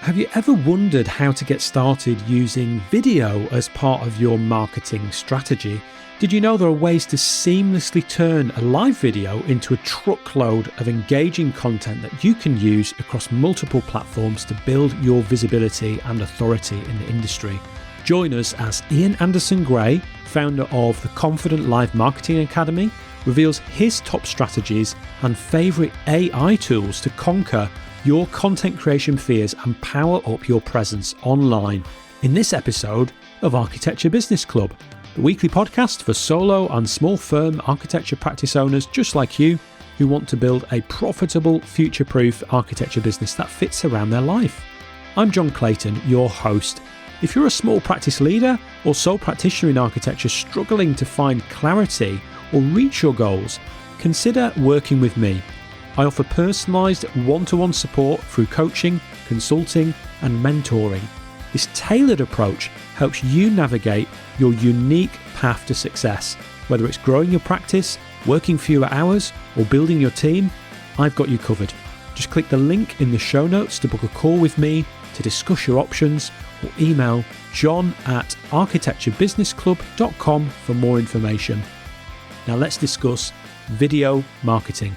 Have you ever wondered how to get started using video as part of your marketing strategy? Did you know there are ways to seamlessly turn a live video into a truckload of engaging content that you can use across multiple platforms to build your visibility and authority in the industry? Join us as Ian Anderson Gray, founder of the Confident Live Marketing Academy, reveals his top strategies and favourite AI tools to conquer your content creation fears and power up your presence online in this episode of Architecture Business Club, the weekly podcast for solo and small firm architecture practice owners just like you who want to build a profitable, future-proof architecture business that fits around their life. I'm John Clayton, your host. If you're a small practice leader or sole practitioner in architecture struggling to find clarity or reach your goals, consider working with me. I offer personalised one-to-one support through coaching, consulting and mentoring. This tailored approach helps you navigate your unique path to success. Whether it's growing your practice, working fewer hours or building your team, I've got you covered. Just click the link in the show notes to book a call with me to discuss your options or email john@architecturebusinessclub.com for more information. Now let's discuss video marketing.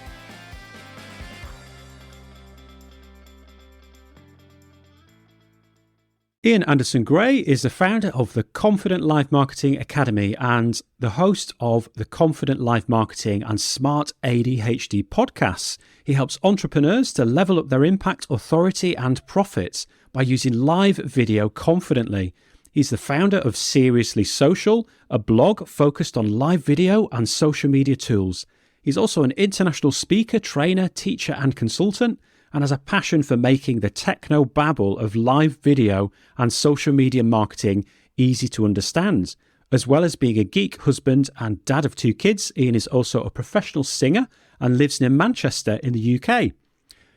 Ian Anderson Gray is the founder of the Confident Live Marketing Academy and the host of the Confident Live Marketing and Smart ADHD podcasts. He helps entrepreneurs to level up their impact, authority and profits by using live video confidently. He's the founder of Seriously Social, a blog focused on live video and social media tools. He's also an international speaker, trainer, teacher and consultant, and has a passion for making the techno-babble of live video and social media marketing easy to understand. As well as being a geek husband and dad of 2 kids, Ian is also a professional singer and lives near Manchester in the UK.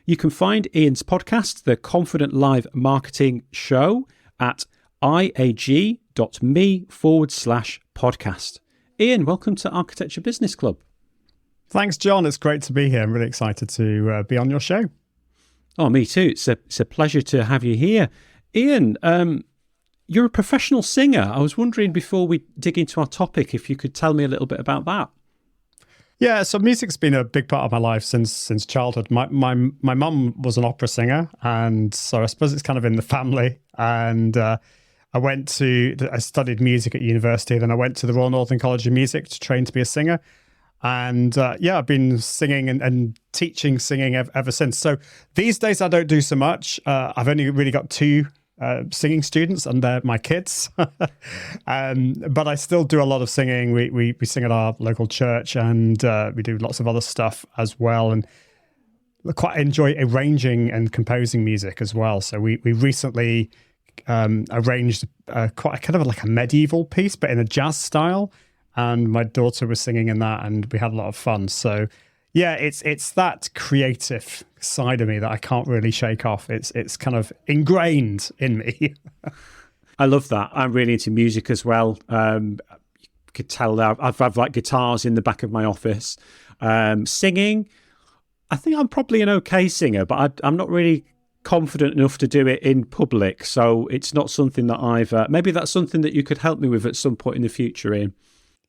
You can find Ian's podcast, The Confident Live Marketing Show, at iag.me/podcast. Ian, welcome to Architecture Business Club. Thanks, John. It's great to be here. I'm really excited to be on your show. Oh, me too. It's a pleasure to have you here. Ian, you're a professional singer. I was wondering before we dig into our topic if you could tell me a little bit about that. Yeah, so music's been a big part of my life since childhood. My mum was an opera singer, and so I suppose it's kind of in the family. And I studied music at university, then I went to the Royal Northern College of Music to train to be a singer. And I've been singing and teaching singing ever since. So these days I don't do so much. I've only really got 2 singing students, and they're my kids. But I still do a lot of singing. We sing at our local church, and we do lots of other stuff as well. And I quite enjoy arranging and composing music as well. So we recently arranged quite kind of like a medieval piece, but in a jazz style. And my daughter was singing in that, and we had a lot of fun. So, yeah, it's that creative side of me that I can't really shake off. It's kind of ingrained in me. I love that. I'm really into music as well. You could tell that I've like guitars in the back of my office. Singing, I think I'm probably an okay singer, but I'm not really confident enough to do it in public. So it's not something that I've. Maybe that's something that you could help me with at some point in the future, Ian.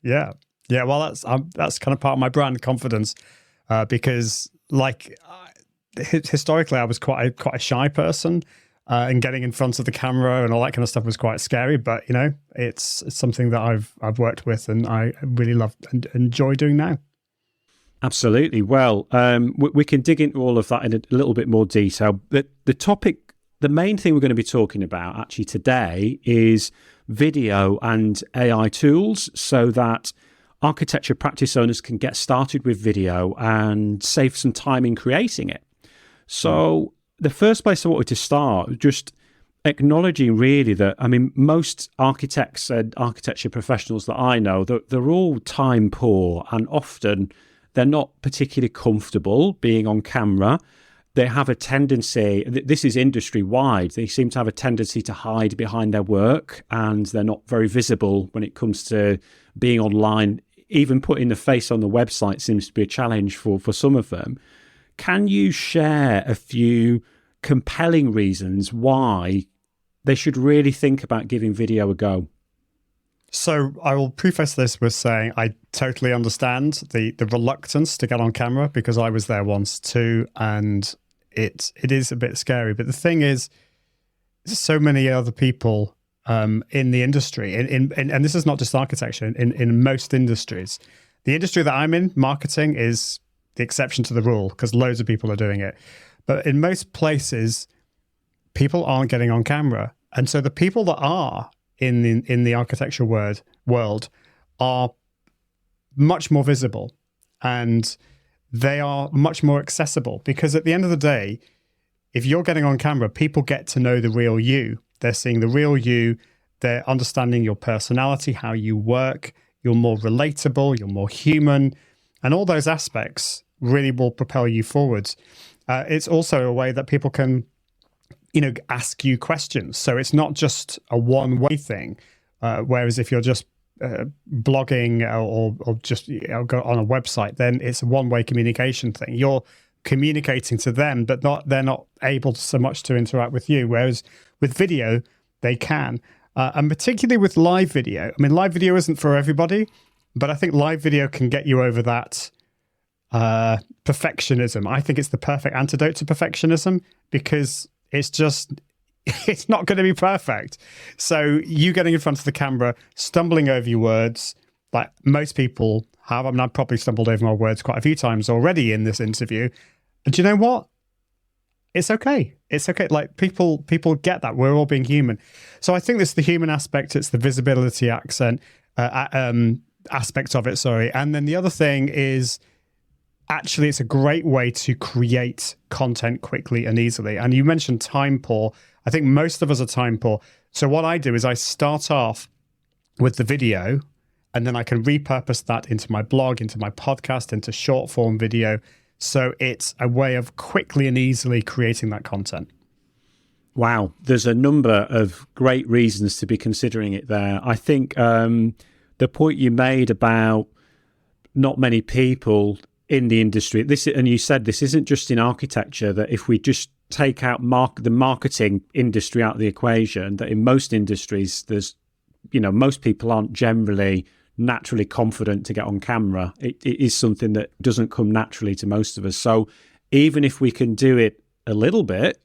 Yeah. Well, that's kind of part of my brand, confidence, because historically I was quite a shy person, and getting in front of the camera and all that kind of stuff was quite scary. But it's something that I've worked with, and I really love and enjoy doing now. Absolutely. Well, we can dig into all of that in a little bit more detail. But the main thing we're going to be talking about actually today is video and AI tools so that architecture practice owners can get started with video and save some time in creating it. So the first place I wanted to start, just acknowledging really that, most architects and architecture professionals that I know, they're all time poor, and often they're not particularly comfortable being on camera. They have a tendency, this is industry-wide, they seem to have a tendency to hide behind their work, and they're not very visible when it comes to being online. Even putting the face on the website seems to be a challenge for some of them. Can you share a few compelling reasons why they should really think about giving video a go? So I will preface this with saying I totally understand the reluctance to get on camera, because I was there once too, and it is a bit scary. But the thing is, so many other people in the industry, and this is not just architecture, in most industries. The industry that I'm in, marketing, is the exception to the rule because loads of people are doing it. But in most places, people aren't getting on camera. And so the people that are in the architecture world are much more visible, and they are much more accessible, because at the end of the day, if you're getting on camera, people get to know the real you. They're seeing the real you. They're understanding your personality, how you work. You're more relatable. You're more human. And all those aspects really will propel you forwards. It's also a way that people can, ask you questions. So it's not just a one-way thing. Whereas if you're just blogging or just go on a website, then it's a one-way communication thing. You're communicating to them, but they're not able so much to interact with you. Whereas with video, they can. And particularly with live video. I mean, live video isn't for everybody, but I think live video can get you over that perfectionism. I think it's the perfect antidote to perfectionism, because it's not going to be perfect. So you getting in front of the camera, stumbling over your words, like most people have. I mean, I've probably stumbled over my words quite a few times already in this interview. And do you know what? It's okay. It's okay. Like people get that. We're all being human. So I think this is the human aspect. It's the visibility aspect of it. Sorry. And then the other thing is, actually, it's a great way to create content quickly and easily. And you mentioned time poor. I think most of us are time poor. So what I do is I start off with the video, and then I can repurpose that into my blog, into my podcast, into short form video. So it's a way of quickly and easily creating that content. Wow. There's a number of great reasons to be considering it there. I think the point you made about not many people in the industry, and you said this isn't just in architecture, that if we just take out the marketing industry out of the equation, that in most industries, there's, most people aren't generally naturally confident to get on camera. It is something that doesn't come naturally to most of us. So even if we can do it a little bit,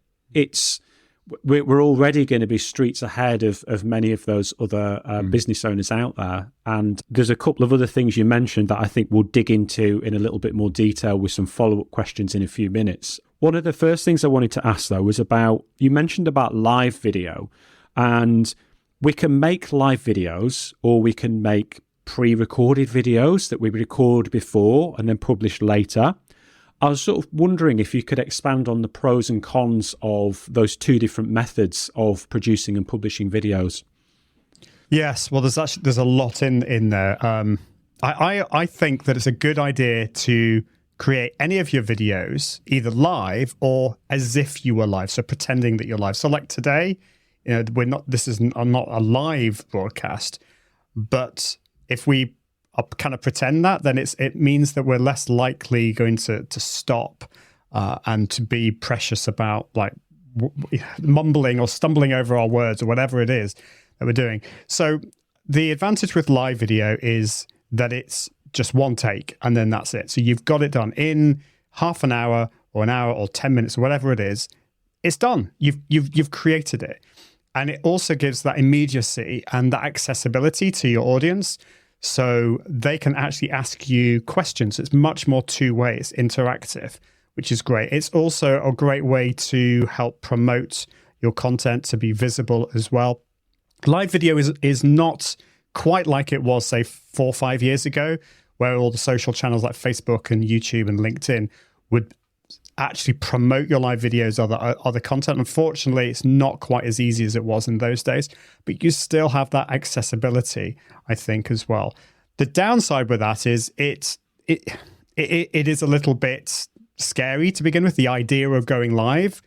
we're already going to be streets ahead of many of those other business owners out there. And there's a couple of other things you mentioned that I think we'll dig into in a little bit more detail with some follow-up questions in a few minutes. One of the first things I wanted to ask, though, was you mentioned about live video. And we can make live videos, or we can make pre-recorded videos that we record before and then publish later. I was sort of wondering if you could expand on the pros and cons of those two different methods of producing and publishing videos. Yes, well, there's a lot in there. I think that it's a good idea to create any of your videos either live or as if you were live, so pretending that you're live. So like today, this is not a live broadcast, but if we kind of pretend that, then it means that we're less likely going to stop and to be precious about like mumbling or stumbling over our words or whatever it is that we're doing. So the advantage with live video is that it's just one take and then that's it. So you've got it done in half an hour or 10 minutes or whatever it is. It's done. You've created it. And it also gives that immediacy and that accessibility to your audience. So they can actually ask you questions. It's much more two-way. It's interactive, which is great. It's also a great way to help promote your content to be visible as well. Live video is not quite like it was, say, 4 or 5 years ago, where all the social channels like Facebook and YouTube and LinkedIn would actually promote your live videos or other content. Unfortunately, it's not quite as easy as it was in those days, but you still have that accessibility, I think, as well. The downside with that is it is a little bit scary to begin with, the idea of going live.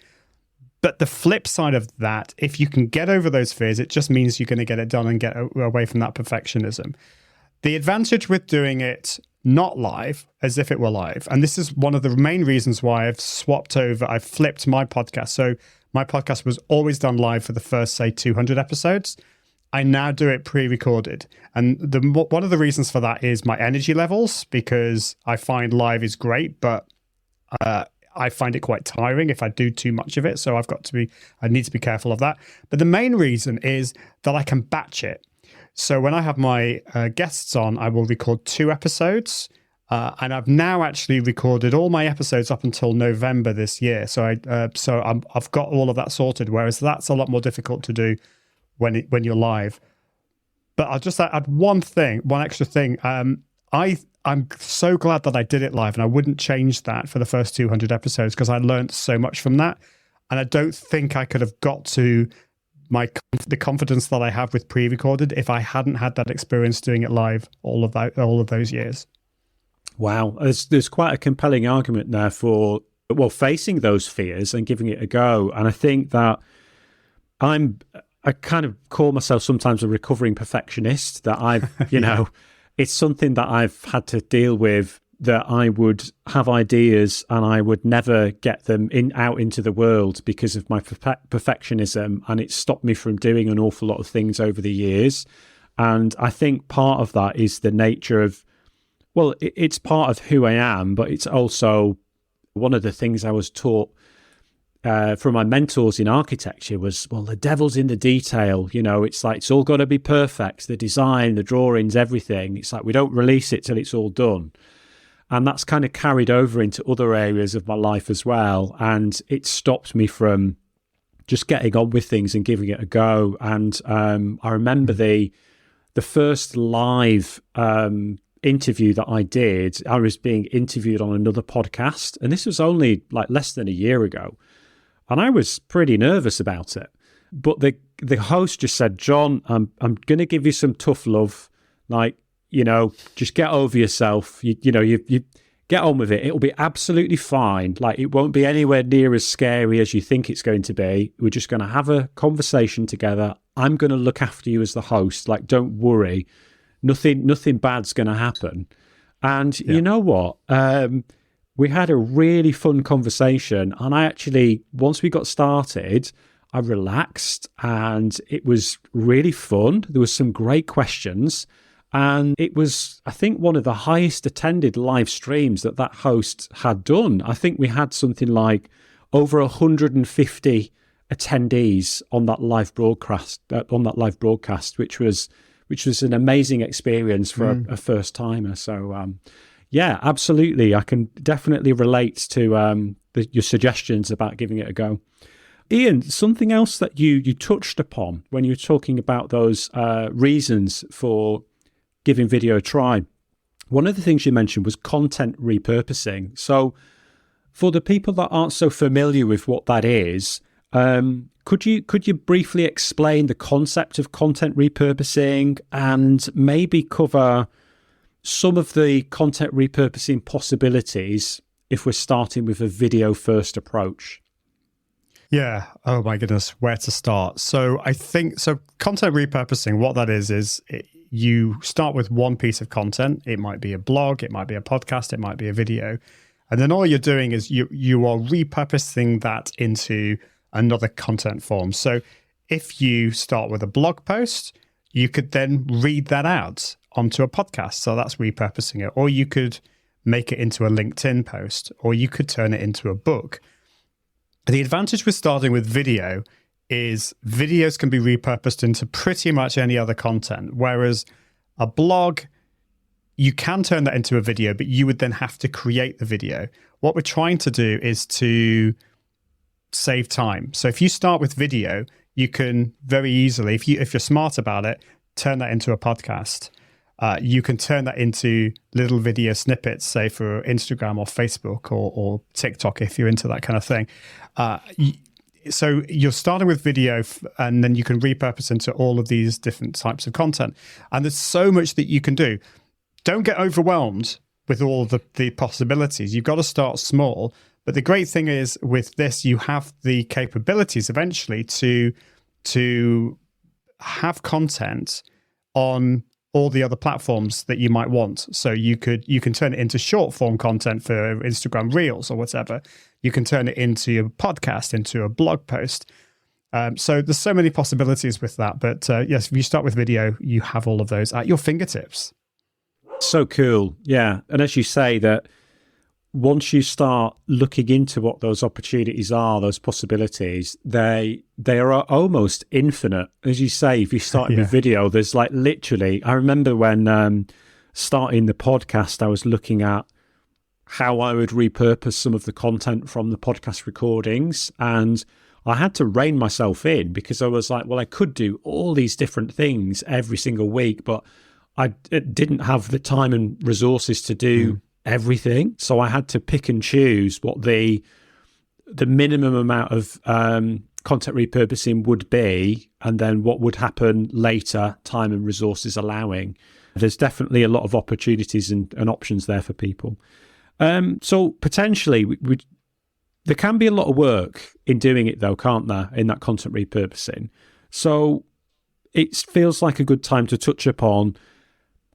But the flip side of that, if you can get over those fears, it just means you're going to get it done and get away from that perfectionism. The advantage with doing it not live, as if it were live, and this is one of the main reasons why I've flipped my podcast. So my podcast was always done live for the first, say, 200 episodes. I now do it pre-recorded. And one of the reasons for that is my energy levels, because I find live is great, but I find it quite tiring if I do too much of it. So I need to be careful of that. But the main reason is that I can batch it. So when I have my guests on, I will record 2 episodes. And I've now actually recorded all my episodes up until November this year. So I've got all of that sorted, whereas that's a lot more difficult to do when you're live. But I'll just add one extra thing. I'm so glad that I did it live, and I wouldn't change that for the first 200 episodes because I learned so much from that. And I don't think I could have got to the confidence that I have with pre-recorded if I hadn't had that experience doing it live all of those years. Wow, there's quite a compelling argument there for facing those fears and giving it a go. And I think that I kind of call myself sometimes a recovering perfectionist. That I've it's something that I've had to deal with, that I would have ideas and I would never get them out into the world because of my perfectionism, and it stopped me from doing an awful lot of things over the years. And I think part of that is the nature of, it's part of who I am, but it's also one of the things I was taught from my mentors in architecture was, the devil's in the detail. It's like, it's all got to be perfect. The design, the drawings, everything. It's like, we don't release it till it's all done. And that's kind of carried over into other areas of my life as well. And it stopped me from just getting on with things and giving it a go. And I remember the first live interview that I did, I was being interviewed on another podcast. And this was only like less than a year ago. And I was pretty nervous about it. But the host just said, John, I'm going to give you some tough love. Like, just get over yourself. You get on with it. It'll be absolutely fine. Like, it won't be anywhere near as scary as you think it's going to be. We're just going to have a conversation together. I'm going to look after you as the host. Like, don't worry. Nothing bad's going to happen. And you know what? We had a really fun conversation, and I actually, once we got started, I relaxed and it was really fun. There was some great questions, and it was, I think, one of the highest attended live streams that host had done. I think we had something like over 150 attendees on that live broadcast, which was an amazing experience for a first timer. So, yeah, absolutely. I can definitely relate to your suggestions about giving it a go. Ian, something else that you touched upon when you were talking about those reasons for giving video a try. One of the things you mentioned was content repurposing. So for the people that aren't so familiar with what that is, could you briefly explain the concept of content repurposing and maybe cover some of the content repurposing possibilities if we're starting with a video first approach? Yeah. Oh my goodness, where to start? So I think, content repurposing, what that is you start with one piece of content. It might be a blog, it might be a podcast, it might be a video. And then all you're doing is you are repurposing that into another content form. So if you start with a blog post, you could then read that out onto a podcast. So that's repurposing it. Or you could make it into a LinkedIn post, or you could turn it into a book. The advantage with starting with video is videos can be repurposed into pretty much any other content. Whereas a blog, you can turn that into a video, but you would then have to create the video. What we're trying to do is to save time. So if you start with video, you can very easily, if you're smart about it, turn that into a podcast. You can turn that into little video snippets, say for Instagram or Facebook or TikTok, if you're into that kind of thing. So you're starting with video, and then you can repurpose into all of these different types of content. And there's so much that you can do. Don't get overwhelmed with all the possibilities. You've got to start small. But the great thing is with this, you have the capabilities eventually to have content on all the other platforms that you might want. So you can turn it into short form content for Instagram Reels or whatever. You can turn it into a podcast, into a blog post. So there's so many possibilities with that. But yes, if you start with video, you have all of those at your fingertips. So cool. Yeah. And as you say, that once you start looking into what those opportunities are, those possibilities, they are almost infinite. As you say, if you start with video, there's like literally, I remember when starting the podcast, I was looking at how I would repurpose some of the content from the podcast recordings, and I had to rein myself in because I was like, well, I could do all these different things every single week, but I didn't have the time and resources to do everything. So I had to pick and choose what the minimum amount of content repurposing would be, and then what would happen later, time and resources allowing. There's definitely a lot of opportunities and options there for people. So potentially, there can be a lot of work in doing it, though, can't there, in that content repurposing? So it feels like a good time to touch upon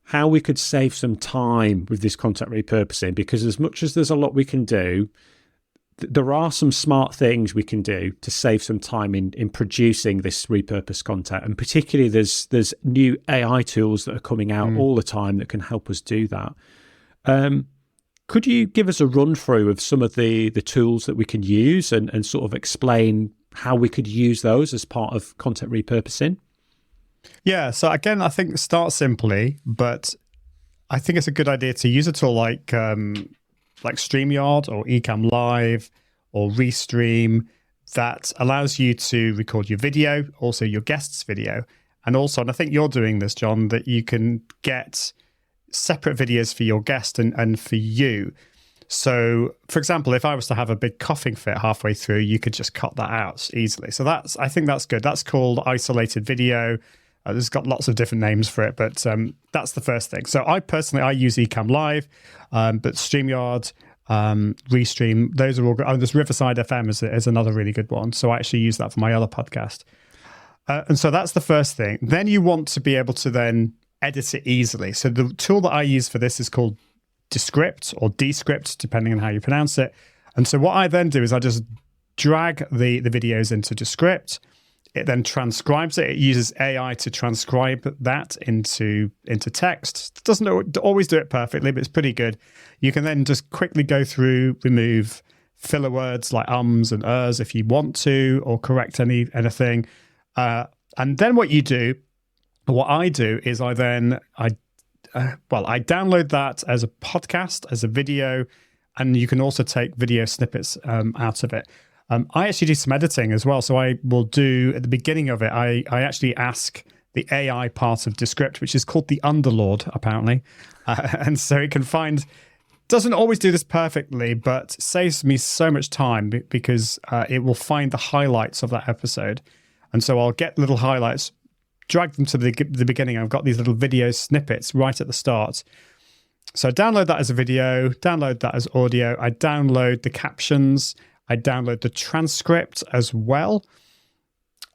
how we could save some time with this content repurposing, because as much as there's a lot we can do, there are some smart things we can do to save some time in producing this repurposed content. And particularly there's new AI tools that are coming out all the time that can help us do that. Could you give us a run through of some of the tools that we can use and sort of explain how we could use those as part of content repurposing? Yeah, so again, I think start simply, but I think it's a good idea to use a tool like StreamYard or Ecamm Live or Restream that allows you to record your video, also your guest's video. And also, and I think you're doing this, John, that you can get separate videos for your guest and for you. So, for example, if I was to have a big coughing fit halfway through, you could just cut that out easily. So I think that's good. That's called isolated video. There's got lots of different names for it, but that's the first thing. So I use Ecamm Live, but StreamYard, Restream, those are all good. Oh, there's Riverside FM is another really good one. So I actually use that for my other podcast. And so that's the first thing. Then you want to be able to then edit it easily. So the tool that I use for this is called Descript or Descript, depending on how you pronounce it. And so what I then do is I just drag the videos into Descript. It then transcribes it. It uses AI to transcribe that into text. It doesn't always do it perfectly, but it's pretty good. You can then just quickly go through, remove filler words like ums and ers if you want to, or correct anything. And then what I do is I download that as a podcast, as a video, and you can also take video snippets out of it. I actually do some editing as well. So I will do, at the beginning of it, I actually ask the AI part of Descript, which is called the Underlord, apparently. And so it can doesn't always do this perfectly, but saves me so much time because it will find the highlights of that episode. And so I'll get little highlights, drag them to the beginning. I've got these little video snippets right at the start. So I download that as a video, download that as audio. I download the captions. I download the transcript as well,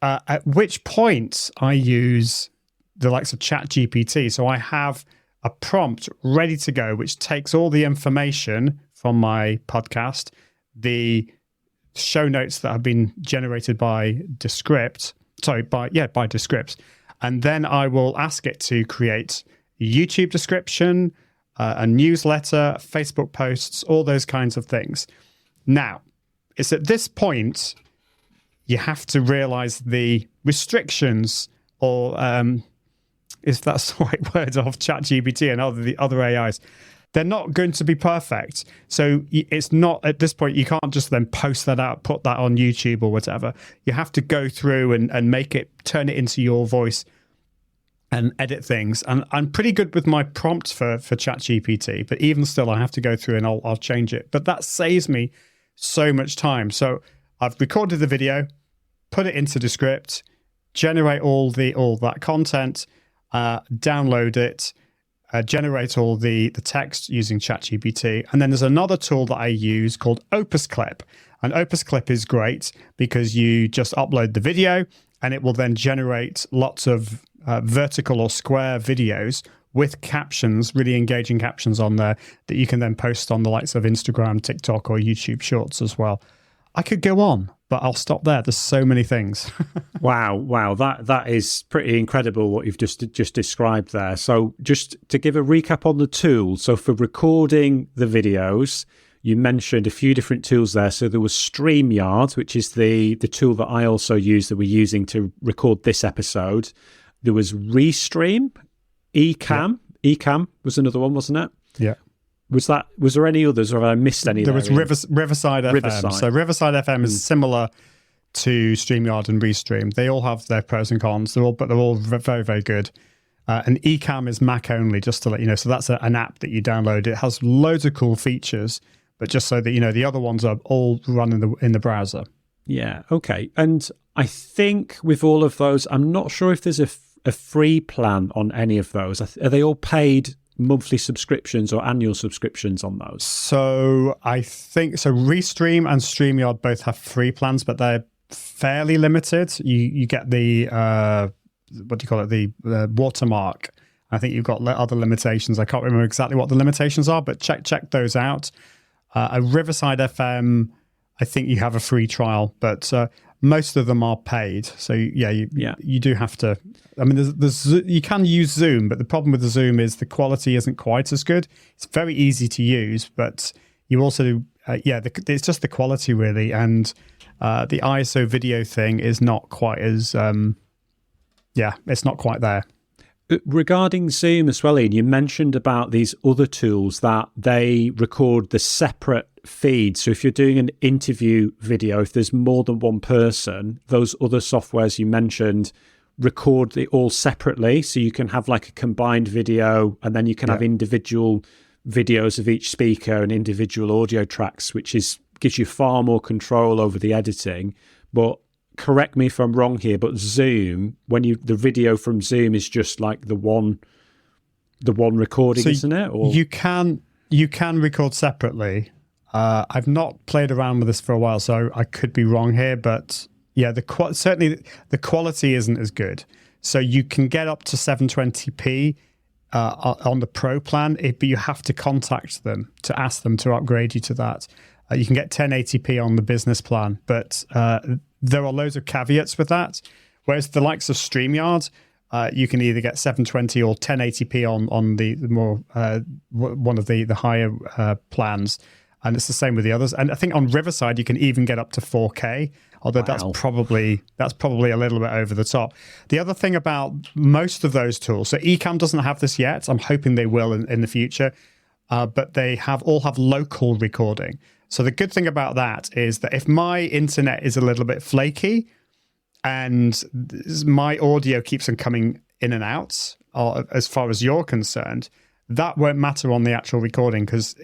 at which point I use the likes of ChatGPT. So I have a prompt ready to go, which takes all the information from my podcast, the show notes that have been generated by Descript, by Descript. And then I will ask it to create a YouTube description, a newsletter, Facebook posts, all those kinds of things. Now, it's at this point you have to realize the restrictions, or if that's the right word, of ChatGPT and the other AIs. They're not going to be perfect. So it's not, at this point, you can't just then post that out, put that on YouTube or whatever. You have to go through and make it, turn it into your voice and edit things. And I'm pretty good with my prompts for ChatGPT, but even still, I have to go through and I'll change it. But that saves me so much time. So I've recorded the video, put it into Descript, generate all that content, download it, generate all the text using ChatGPT. And then there's another tool that I use called Opus Clip. And Opus Clip is great because you just upload the video and it will then generate lots of vertical or square videos with captions, really engaging captions on there that you can then post on the likes of Instagram, TikTok, or YouTube Shorts as well. I could go on, but I'll stop there. There's so many things. Wow. That is pretty incredible what you've just described there. So just to give a recap on the tools. So for recording the videos, you mentioned a few different tools there. So there was StreamYard, which is the tool that I also use that we're using to record this episode. There was Restream, Ecamm. Yeah. Ecamm was another one, wasn't it? Yeah. Was there any others, or have I missed any? There was Riverside FM. So Riverside FM is similar to StreamYard and Restream. They all have their pros and cons. They're all very, very good. And Ecamm is Mac only, just to let you know. So that's an app that you download. It has loads of cool features, but just so that you know, the other ones are all run in the browser. Yeah. Okay. And I think with all of those, I'm not sure if there's a free plan on any of those. Are they all paid monthly subscriptions or annual subscriptions on those? So I think Restream and StreamYard both have free plans, but they're fairly limited. You get the what do you call it, the watermark. I think you've got other limitations. I can't remember exactly what the limitations are, but check those out. A Riverside FM, I think you have a free trial, but most of them are paid. So you do have to. I mean, you can use Zoom, but the problem with the Zoom is the quality isn't quite as good. It's very easy to use, but you also it's just the quality really, and the ISO video thing is not quite as it's not quite there. Regarding Zoom as well, Ian, you mentioned about these other tools that they record the separate feed. So if you're doing an interview video, if there's more than one person, those other softwares you mentioned record it all separately. So you can have like a combined video, and then you can have individual videos of each speaker and individual audio tracks, which gives you far more control over the editing. But correct me if I'm wrong here, but Zoom, the video from Zoom is just like the one recording, so isn't it? Or you can record separately. I've not played around with this for a while, so I could be wrong here, but yeah, certainly the quality isn't as good. So you can get up to 720p on the Pro plan, but you have to contact them to ask them to upgrade you to that. You can get 1080p on the business plan, but there are loads of caveats with that. Whereas the likes of StreamYard, you can either get 720 or 1080p on the more one of the higher plans, and it's the same with the others. And I think on Riverside you can even get up to 4K, although that's probably a little bit over the top. The other thing about most of those tools, so Ecamm doesn't have this yet. I'm hoping they will in the future, but they all have local recording. So the good thing about that is that if my internet is a little bit flaky and my audio keeps on coming in and out, as far as you're concerned, that won't matter on the actual recording, because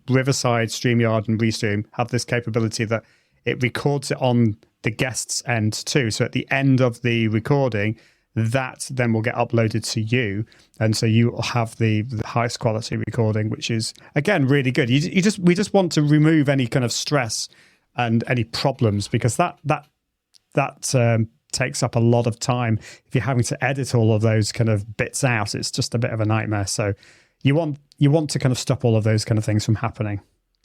Riverside, StreamYard, and Restream have this capability that it records it on the guest's end too. So at the end of the recording, that then will get uploaded to you, and so you have the highest quality recording, which is again really good. We just want to remove any kind of stress and any problems, because that takes up a lot of time. If you're having to edit all of those kind of bits out, it's just a bit of a nightmare. So you want to kind of stop all of those kind of things from happening.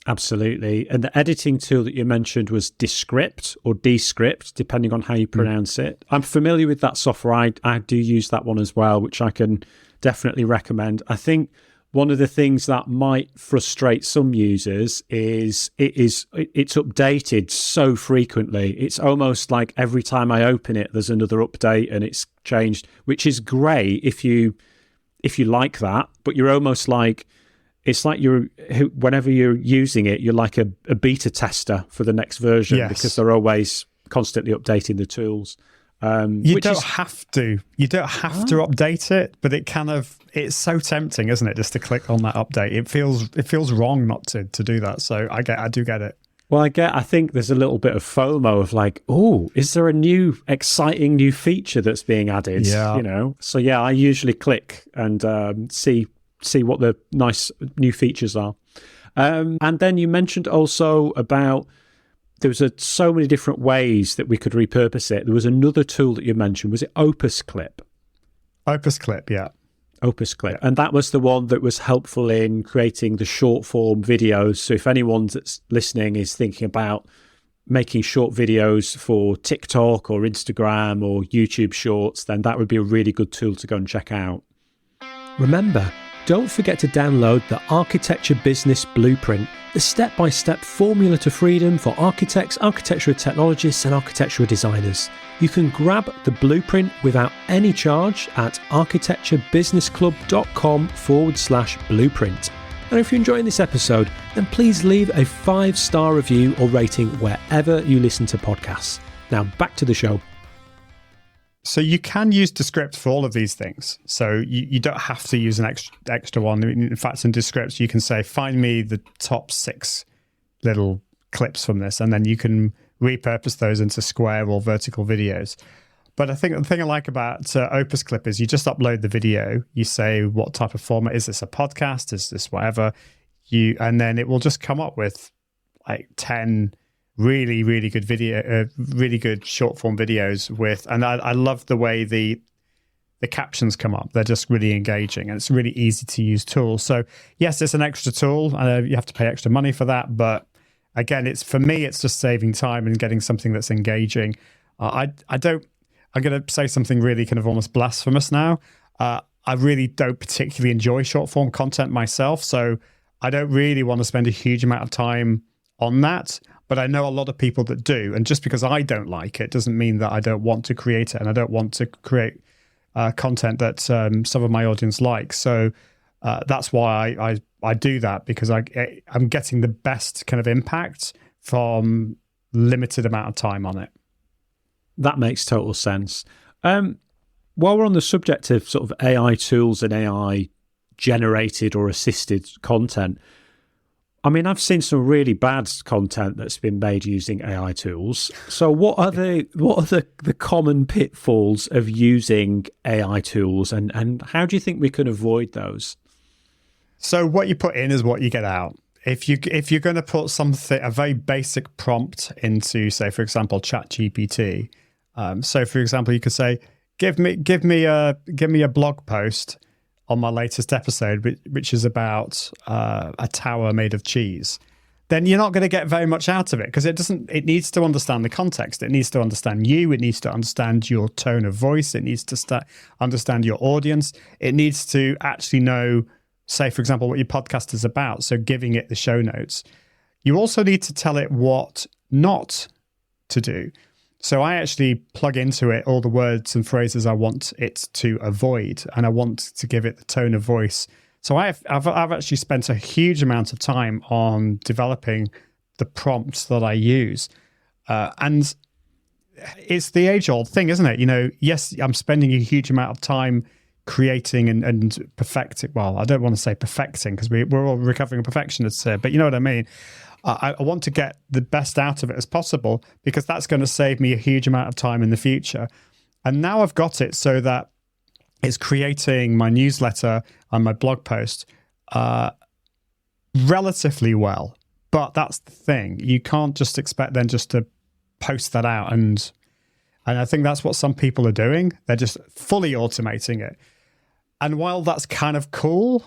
Absolutely. And the editing tool that you mentioned was Descript or Descript, depending on how you pronounce it. I'm familiar with that software. I do use that one as well, which I can definitely recommend. I think one of the things that might frustrate some users is it's updated so frequently. It's almost like every time I open it, there's another update and it's changed, which is great if you like that, but you're almost like, it's like whenever you're using it, you're like a beta tester for the next version, because they're always constantly updating the tools. You don't have to update it, but it's so tempting, isn't it, just to click on that update? It feels wrong not to do that. So I do get it. Well, I think there's a little bit of FOMO of like, oh, is there a new exciting new feature that's being added? Yeah. So yeah, I usually click and see what the nice new features are. And then you mentioned also about there was so many different ways that we could repurpose it. There was another tool that you mentioned. Was it Opus Clip? Opus Clip, yeah. Opus Clip. And that was the one that was helpful in creating the short form videos. So if anyone that's listening is thinking about making short videos for TikTok or Instagram or YouTube Shorts, then that would be a really good tool to go and check out. Remember, don't forget to download the Architecture Business Blueprint, the step-by-step formula to freedom for architects, architectural technologists and architectural designers. You can grab the blueprint without any charge at architecturebusinessclub.com/blueprint. And if you're enjoying this episode, then please leave a 5-star review or rating wherever you listen to podcasts. Now back to the show. So you can use Descript for all of these things. So you don't have to use an extra one. In fact, in Descript, you can say, find me the top 6 little clips from this, and then you can repurpose those into square or vertical videos. But I think the thing I like about Opus Clip is you just upload the video. You say what type of format. Is this a podcast? Is this whatever? And then it will just come up with like 10 really, really good really good short form videos with. And I love the way the captions come up. They're just really engaging, and it's a really easy to use tool. So yes, it's an extra tool. You have to pay extra money for that, but again, for me, it's just saving time and getting something that's engaging. I'm going to say something really kind of almost blasphemous now. I really don't particularly enjoy short form content myself, so I don't really want to spend a huge amount of time on that. But I know a lot of people that do, and just because I don't like it doesn't mean that I don't want to create it, and I don't want to create content that some of my audience like. So that's why I do that, because I'm getting the best kind of impact from limited amount of time on it. That makes total sense. While we're on the subject of sort of AI tools and AI generated or assisted content, I mean, I've seen some really bad content that's been made using AI tools. So what are the common pitfalls of using AI tools, and how do you think we can avoid those? So what you put in is what you get out. If you're going to put a very basic prompt into, say, for example, ChatGPT. So, for example, you could say, "Give me a blog post on my latest episode, which is about a tower made of cheese." Then you're not going to get very much out of it, because it needs to understand the context. It needs to understand you. It needs to understand your tone of voice. It needs to understand your audience. It needs to actually know, say, for example, what your podcast is about. So giving it the show notes. You also need to tell it what not to do. So I actually plug into it all the words and phrases I want it to avoid, and I want to give it the tone of voice. So I've actually spent a huge amount of time on developing the prompts that I use. And it's the age-old thing, isn't it? You know, yes, I'm spending a huge amount of time creating and perfecting. Well, I don't want to say perfecting, because we're all recovering perfectionists here, but you know what I mean. I want to get the best out of it as possible, because that's going to save me a huge amount of time in the future. And now I've got it so that it's creating my newsletter and my blog post relatively well. But that's the thing. You can't just expect then just to post that out. And I think that's what some people are doing. They're just fully automating it. And while that's kind of cool,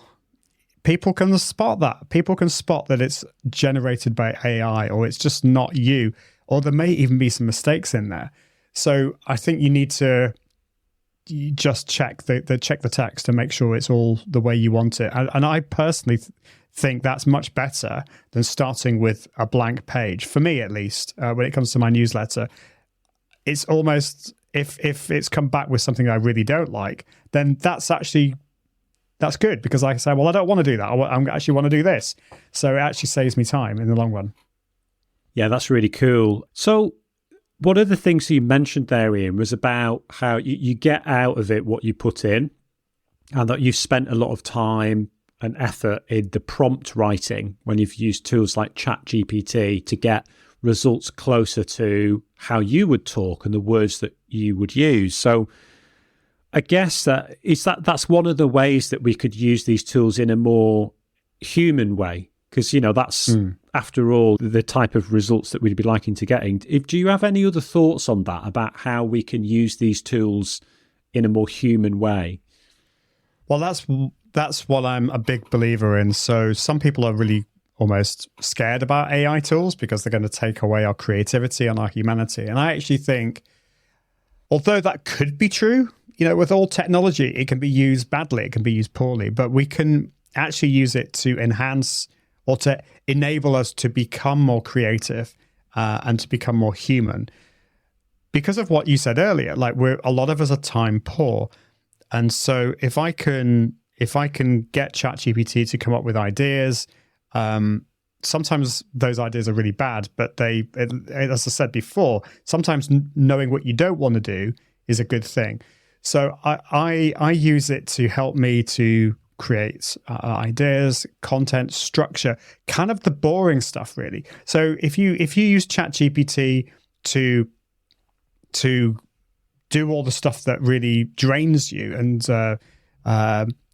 people can spot that. People can spot that it's generated by AI, or it's just not you, or there may even be some mistakes in there. So I think you need to just check the text and make sure it's all the way you want it. And I personally think that's much better than starting with a blank page. For me, at least, when it comes to my newsletter, it's almost, if it's come back with something I really don't like, then that's good, because I say, well, I don't want to do that. I actually want to do this. So it actually saves me time in the long run. Yeah, that's really cool. So one of the things you mentioned there, Ian, was about how you get out of it what you put in, and that you've spent a lot of time and effort in the prompt writing when you've used tools like ChatGPT to get results closer to how you would talk and the words that you would use. So I guess that's one of the ways that we could use these tools in a more human way, because, you know, that's, after all, the type of results that we'd be liking to getting. Do you have any other thoughts on that, about how we can use these tools in a more human way? Well, that's what I'm a big believer in. So some people are really almost scared about AI tools because they're going to take away our creativity and our humanity. And I actually think, although that could be true, with all technology, it can be used badly, it can be used poorly, but we can actually use it to enhance or to enable us to become more creative and to become more human. Because of what you said earlier, like a lot of us are time poor. And so if I can get ChatGPT to come up with ideas, sometimes those ideas are really bad, but as I said before, sometimes knowing what you don't want to do is a good thing. So I use it to help me to create ideas, content, structure, kind of the boring stuff, really. So if you use ChatGPT to do all the stuff that really drains you, and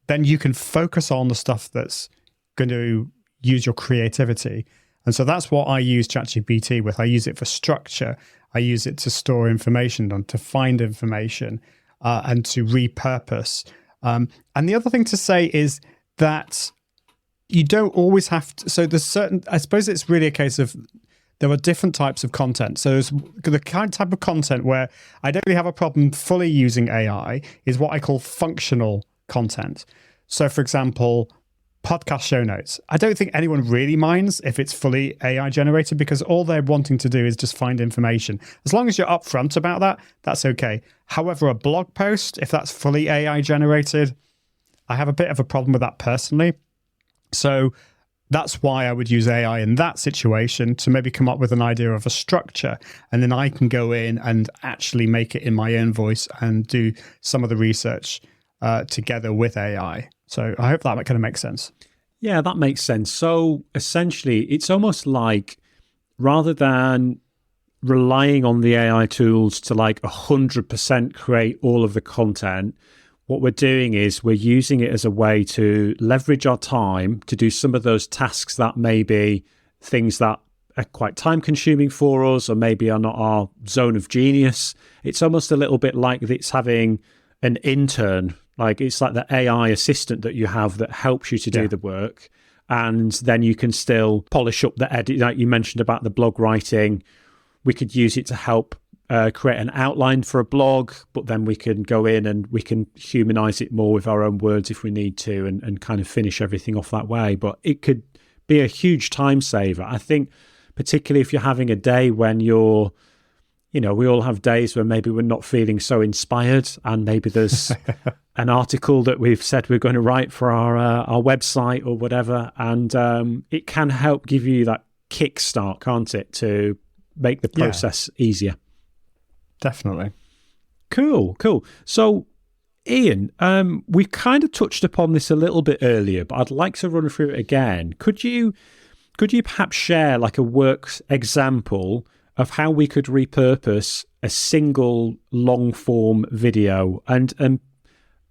then you can focus on the stuff that's going to use your creativity. And so that's what I use ChatGPT with. I use it for structure. I use it to store information and to find information and to repurpose. And the other thing to say is that you don't always have to. So there's certain, I suppose it's really a case of there are different types of content. So there's the type of content where I don't really have a problem fully using AI is what I call functional content. So for example, podcast show notes. I don't think anyone really minds if it's fully AI generated because all they're wanting to do is just find information. As long as you're upfront about that, that's okay. However, a blog post, if that's fully AI generated, I have a bit of a problem with that personally. So that's why I would use AI in that situation to maybe come up with an idea of a structure. And then I can go in and actually make it in my own voice and do some of the research together with AI. So I hope that kind of makes sense. Yeah, that makes sense. So essentially, it's almost like rather than relying on the AI tools to like 100% create all of the content, what we're doing is we're using it as a way to leverage our time to do some of those tasks that may be things that are quite time consuming for us or maybe are not our zone of genius. It's almost a little bit like it's having an intern. Like it's like the AI assistant that you have that helps you to do the work. And then you can still polish up the edit. Like you mentioned about the blog writing, we could use it to help create an outline for a blog, but then we can go in and we can humanize it more with our own words if we need to and kind of finish everything off that way. But it could be a huge time saver. I think particularly if you're having a day when you're, we all have days where maybe we're not feeling so inspired and maybe there's an article that we've said we're going to write for our website or whatever. And it can help give you that kickstart, can't it, to make the process easier. Definitely. Cool. So, Ian, we kind of touched upon this a little bit earlier, but I'd like to run through it again. Could you perhaps share like a work example of how we could repurpose a single long form video? And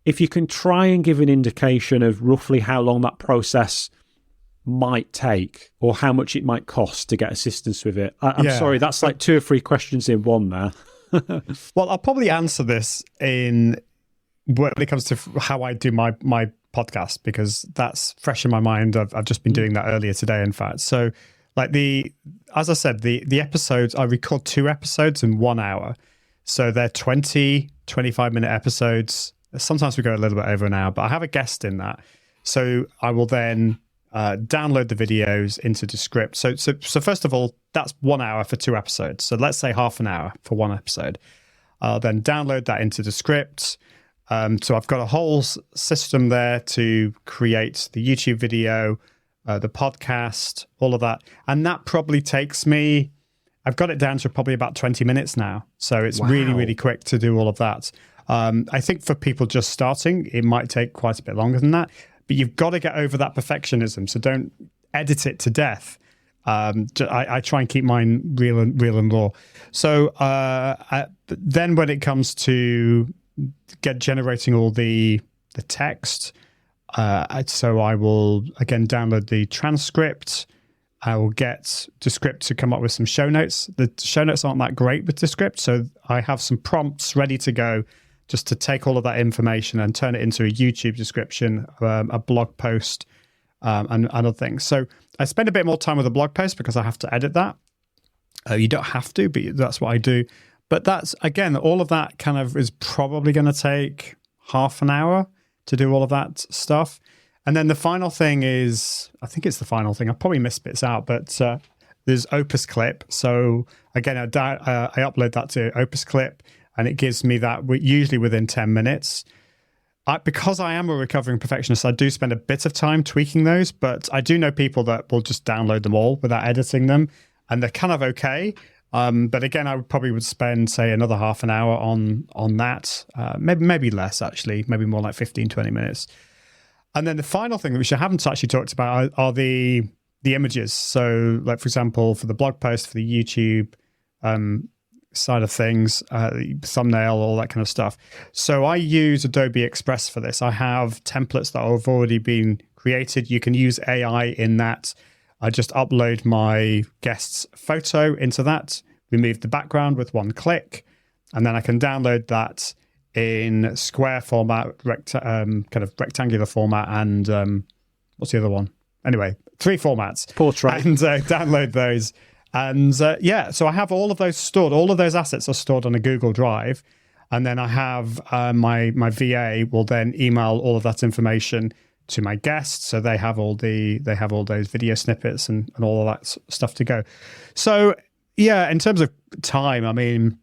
if you can try and give an indication of roughly how long that process might take or how much it might cost to get assistance with it. I'm sorry, that's like 2 or 3 questions in one there. Well, I'll probably answer this when it comes to how I do my podcast, because that's fresh in my mind. I've just been doing that earlier today, in fact. So like as I said, the episodes, I record 2 episodes in 1 hour. So they're 20, 25-minute episodes. Sometimes we go a little bit over an hour, but I have a guest in that. So I will then download the videos into Descript. So first of all, that's 1 hour for 2 episodes. So let's say half an hour for 1 episode. I'll then download that into Descript. So I've got a whole system there to create the YouTube video, the podcast, all of that. And that probably takes me, I've got it down to probably about 20 minutes now. So it's really, really quick to do all of that. I think for people just starting, it might take quite a bit longer than that. But you've got to get over that perfectionism. So don't edit it to death. I try and keep mine real and raw. So then when it comes to generating all the text, so I will, again, download the transcript. I will get Descript to come up with some show notes. The show notes aren't that great with Descript, so I have some prompts ready to go just to take all of that information and turn it into a YouTube description, a blog post, and other things. So I spend a bit more time with a blog post because I have to edit that. You don't have to, but that's what I do. But that's, again, all of that kind of is probably going to take half an hour to do all of that stuff. And then the final thing is, I think it's the final thing. I probably missed bits out, but there's Opus Clip. So again, I upload that to Opus Clip, and it gives me that usually within 10 minutes. Because I am a recovering perfectionist, I do spend a bit of time tweaking those, but I do know people that will just download them all without editing them, and they're kind of okay. But again, I would spend, say, another half an hour on that. Maybe less, actually, maybe more like 15, 20 minutes. And then the final thing, which I haven't actually talked about, are the images. So, like, for example, for the blog post, for the YouTube side of things, thumbnail, all that kind of stuff. So I use Adobe Express for this. I have templates that have already been created. You can use AI in that. I just upload my guest's photo into that, remove the background with one click, and then I can download that in square format, kind of rectangular format, and what's the other one? Anyway, 3 formats. Portrait. And download those. And so I have all of those stored. All of those assets are stored on a Google Drive. And then I have my VA will then email all of that information to my guests, so they have all those video snippets and all of that stuff to go. So yeah, in terms of time, I mean,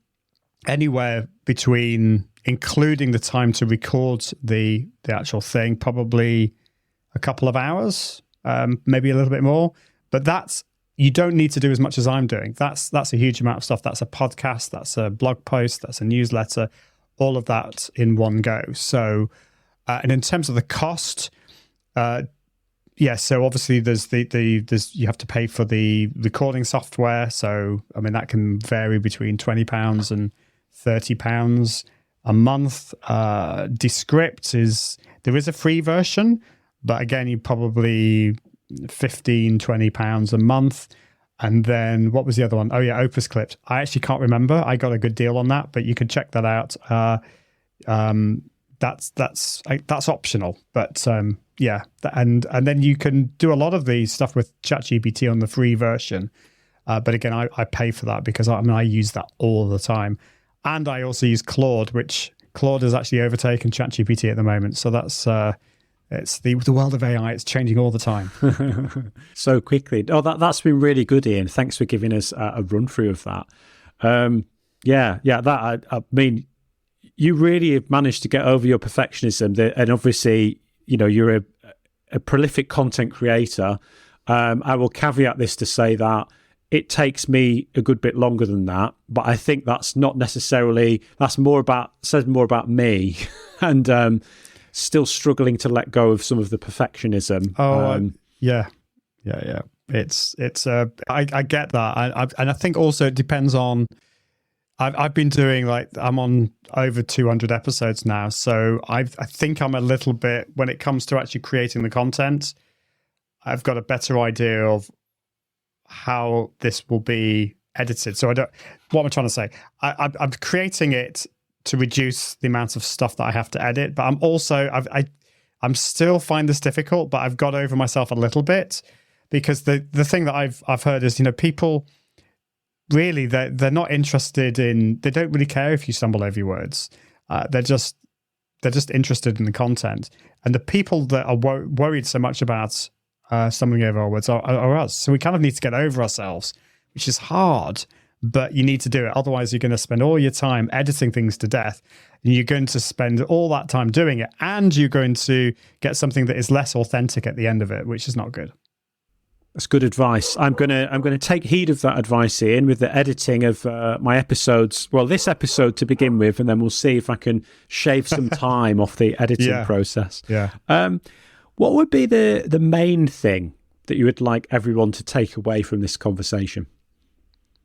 anywhere between, including the time to record the actual thing, probably a couple of hours, maybe a little bit more. But you don't need to do as much as I'm doing. That's a huge amount of stuff. That's a podcast, that's a blog post, that's a newsletter, all of that in one go. So, and in terms of the cost, so obviously there's you have to pay for the recording software. So I mean that can vary between £20 and £30 a month. Descript there is a free version, but again you probably £15-20 a month. And then what was the other one? Oh yeah, Opus Clips. I actually can't remember. I got a good deal on that, but you can check that out. That's optional, but and then you can do a lot of the stuff with ChatGPT on the free version. But again, I pay for that because I use that all the time, and I also use Claude, which Claude has actually overtaken ChatGPT at the moment. So that's it's the world of AI. It's changing all the time. So quickly. Oh, that's been really good, Ian. Thanks for giving us a run through of that. I mean, you really have managed to get over your perfectionism, and obviously, you're a prolific content creator. I will caveat this to say that it takes me a good bit longer than that, but I think that's not necessarily, says more about me and still struggling to let go of some of the perfectionism. Yeah. It's I get that. And I think also it depends on, I've been doing, I'm on over 200 episodes now. So I think I'm a little bit, when it comes to actually creating the content, I've got a better idea of how this will be edited. So what am I trying to say? I'm creating it to reduce the amount of stuff that I have to edit, but I'm also, I'm still find this difficult, but I've got over myself a little bit, because the thing that I've heard is, people, really, they're not interested in, they don't really care if you stumble over your words. They're just interested in the content. And the people that are worried so much about stumbling over our words are us. So we kind of need to get over ourselves, which is hard, but you need to do it. Otherwise, you're going to spend all your time editing things to death, and you're going to spend all that time doing it, and you're going to get something that is less authentic at the end of it, which is not good. That's good advice. I'm gonna take heed of that advice, Ian, with the editing of my episodes. Well, this episode to begin with, and then we'll see if I can shave some time off the editing process. Yeah. What would be the main thing that you would like everyone to take away from this conversation?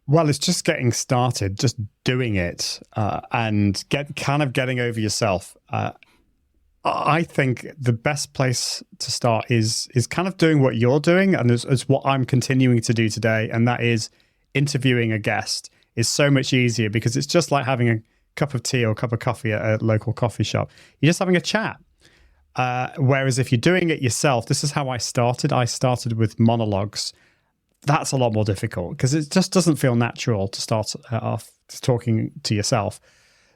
Well, it's just getting started, just doing it, and getting over yourself. I think the best place to start is kind of doing what you're doing, and is what I'm continuing to do today, and that is interviewing a guest is so much easier, because it's just like having a cup of tea or a cup of coffee at a local coffee shop. You're just having a chat. Whereas if you're doing it yourself, this is how I started. I started with monologues. That's a lot more difficult because it just doesn't feel natural to start off talking to yourself.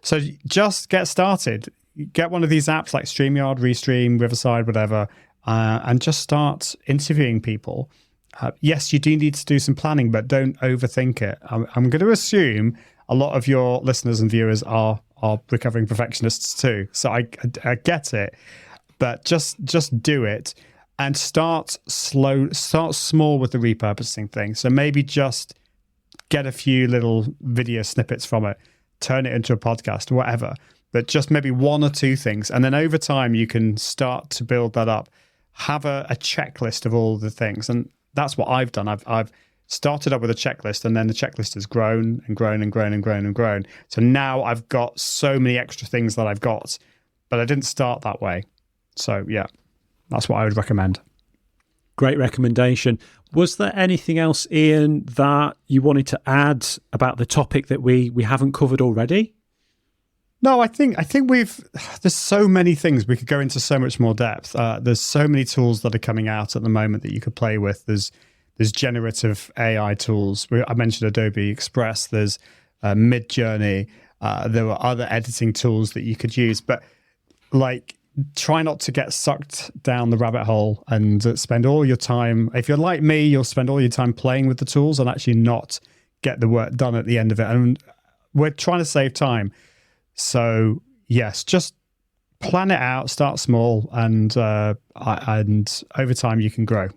So just get started. Get one of these apps like StreamYard, Restream, Riverside, whatever, and just start interviewing people. Yes, you do need to do some planning, but don't overthink it. I'm going to assume a lot of your listeners and viewers are recovering perfectionists too. So I get it, but just do it and start small with the repurposing thing. So maybe just get a few little video snippets from it, turn it into a podcast or whatever, but just maybe one or two things. And then over time, you can start to build that up. Have a checklist of all the things. And that's what I've done. I've started up with a checklist, and then the checklist has grown and grown and grown and grown and grown. So now I've got so many extra things that I've got, but I didn't start that way. So yeah, that's what I would recommend. Great recommendation. Was there anything else, Ian, that you wanted to add about the topic that we haven't covered already? No, I think there's so many things. We could go into so much more depth. There's so many tools that are coming out at the moment that you could play with. There's generative AI tools. I mentioned Adobe Express. There's Midjourney. There were other editing tools that you could use, but like, try not to get sucked down the rabbit hole and spend all your time. If you're like me, you'll spend all your time playing with the tools and actually not get the work done at the end of it. And we're trying to save time. So yes, just plan it out, start small, and over time you can grow.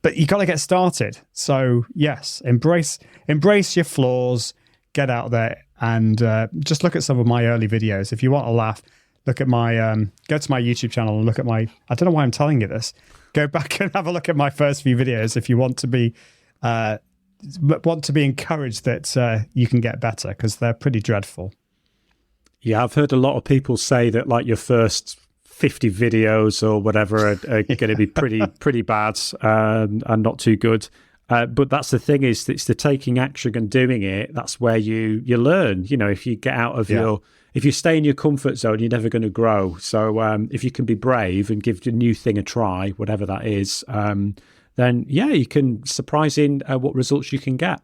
But you got to get started. So yes, embrace your flaws, get out there, and just look at some of my early videos. If you want to laugh, look at my go to my YouTube channel and look at my. I don't know why I'm telling you this. Go back and have a look at my first few videos if you want to be encouraged that you can get better, because they're pretty dreadful. Yeah, I've heard a lot of people say that like your first 50 videos or whatever are going to be pretty bad and not too good. But that's the thing, is it's the taking action and doing it. That's where you learn. You know, if you get out of if you stay in your comfort zone, you're never going to grow. So if you can be brave and give a new thing a try, whatever that is, then yeah, you can surprise in what results you can get.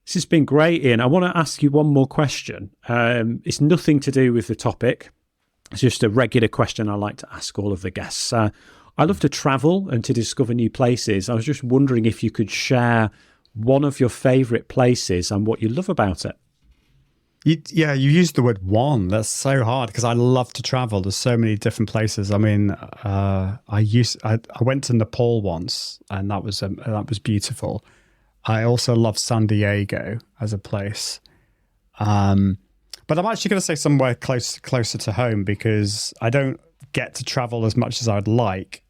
This has been great, Ian. I want to ask you one more question. It's nothing to do with the topic. It's just a regular question I like to ask all of the guests. I love to travel and to discover new places. I was just wondering if you could share one of your favourite places and what you love about it. You used the word one. That's so hard because I love to travel. There's so many different places. I mean, I went to Nepal once, and that was beautiful. I also love San Diego as a place. But I'm actually going to say somewhere closer to home because I don't get to travel as much as I'd like.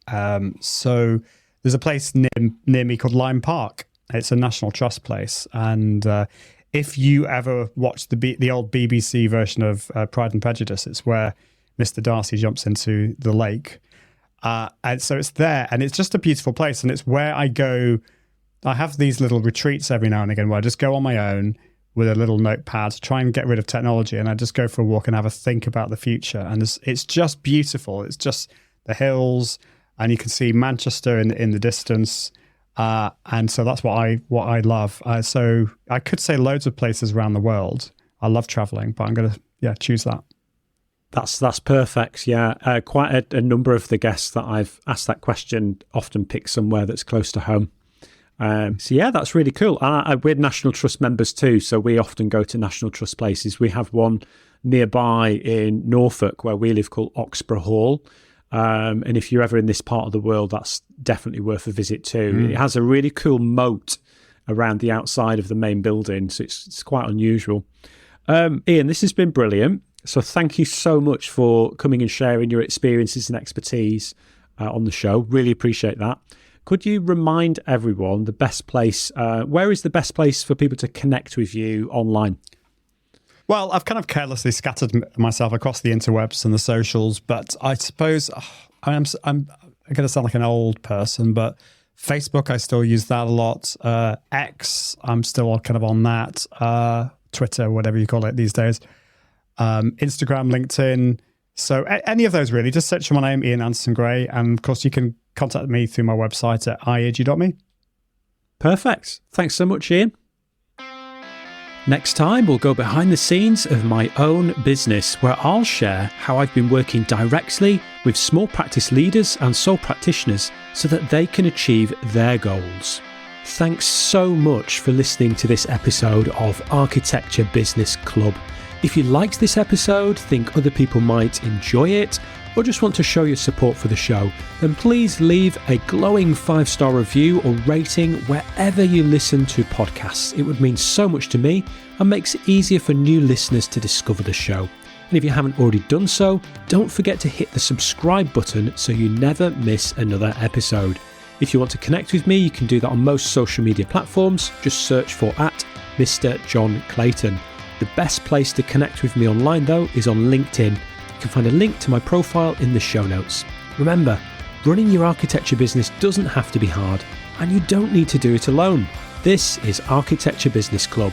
So there's a place near me called Lyme Park. It's a National Trust place. And if you ever watch the old BBC version of Pride and Prejudice, it's where Mr. Darcy jumps into the lake. And so it's there, and it's just a beautiful place. And it's where I go. I have these little retreats every now and again where I just go on my own with a little notepad to try and get rid of technology, and I just go for a walk and have a think about the future. And it's just beautiful. It's just the hills, and you can see Manchester in the distance. And so that's what I love. So I could say loads of places around the world. I love traveling, but I'm going to choose that. That's perfect. Yeah, quite a number of the guests that I've asked that question often pick somewhere that's close to home. So yeah, that's really cool. We're National Trust members too, so we often go to National Trust places. We have one nearby in Norfolk where we live called Oxburgh Hall. And if you're ever in this part of the world, that's definitely worth a visit too. It has a really cool moat around the outside of the main building, so it's quite unusual. Ian, this has been brilliant. So thank you so much for coming and sharing your experiences and expertise on the show. Really appreciate that. Could you remind everyone the best place, where is the best place for people to connect with you online? Well, I've kind of carelessly scattered myself across the interwebs and the socials, but I suppose I'm going to sound like an old person, but Facebook, I still use that a lot. X, I'm still kind of on that. Twitter, whatever you call it these days. Instagram, LinkedIn. So any of those really, just search for my name, Ian Anderson Gray. And of course, you can contact me through my website at iag.me. Perfect. Thanks so much, Ian. Next time, we'll go behind the scenes of my own business, where I'll share how I've been working directly with small practice leaders and sole practitioners so that they can achieve their goals. Thanks so much for listening to this episode of Architecture Business Club. If you liked this episode, think other people might enjoy it, or just want to show your support for the show, then please leave a glowing 5-star review or rating wherever you listen to podcasts. It would mean so much to me and makes it easier for new listeners to discover the show. And if you haven't already done so, don't forget to hit the subscribe button so you never miss another episode. If you want to connect with me, you can do that on most social media platforms. Just search for @Mr. John Clayton. The best place to connect with me online, though, is on LinkedIn. You can find a link to my profile in the show notes. Remember, running your architecture business doesn't have to be hard, and you don't need to do it alone. This is Architecture Business Club.